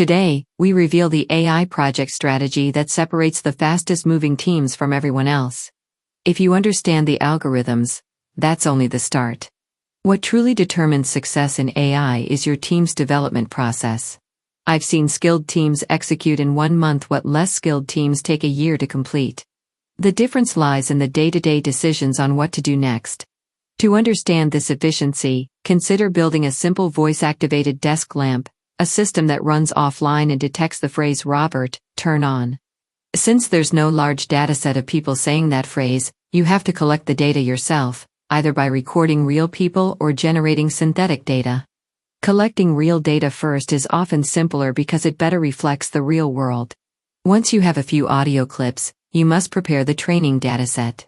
Today, we reveal the AI project strategy that separates the fastest moving teams from everyone else. If you understand the algorithms, that's only the start. What truly determines success in AI is your team's development process. I've seen skilled teams execute in 1 month what less skilled teams take a year to complete. The difference lies in the day-to-day decisions on what to do next. To understand this efficiency, consider building a simple voice-activated desk lamp, a system that runs offline and detects the phrase "Robert, turn on." Since there's no large dataset of people saying that phrase, you have to collect the data yourself, either by recording real people or generating synthetic data. Collecting real data first is often simpler because it better reflects the real world. Once you have a few audio clips, you must prepare the training dataset.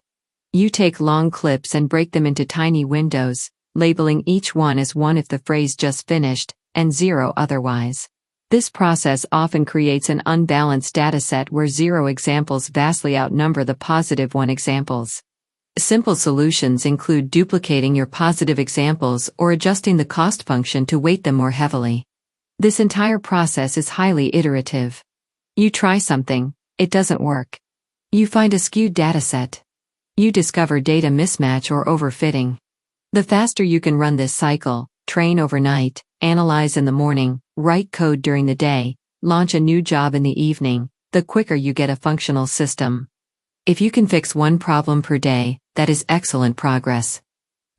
You take long clips and break them into tiny windows, labeling each one as 1 if the phrase just finished, and 0 otherwise. This process often creates an unbalanced dataset where 0 examples vastly outnumber the positive 1 examples. Simple solutions include duplicating your positive examples or adjusting the cost function to weight them more heavily. This entire process is highly iterative. You try something, it doesn't work. You find a skewed dataset. You discover data mismatch or overfitting. The faster you can run this cycle, train overnight, analyze in the morning, write code during the day, launch a new job in the evening, the quicker you get a functional system. If you can fix 1 problem per day, that is excellent progress.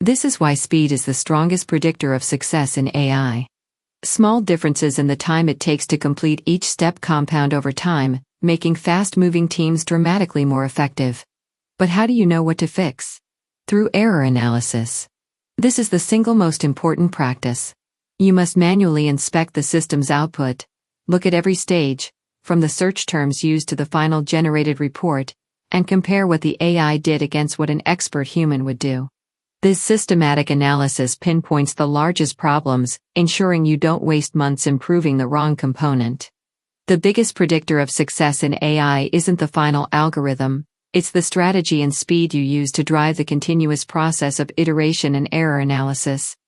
This is why speed is the strongest predictor of success in AI. Small differences in the time it takes to complete each step compound over time, making fast-moving teams dramatically more effective. But how do you know what to fix? Through error analysis. This is the single most important practice. You must manually inspect the system's output, look at every stage, from the search terms used to the final generated report, and compare what the AI did against what an expert human would do. This systematic analysis pinpoints the largest problems, ensuring you don't waste months improving the wrong component. The biggest predictor of success in AI isn't the final algorithm, it's the strategy and speed you use to drive the continuous process of iteration and error analysis.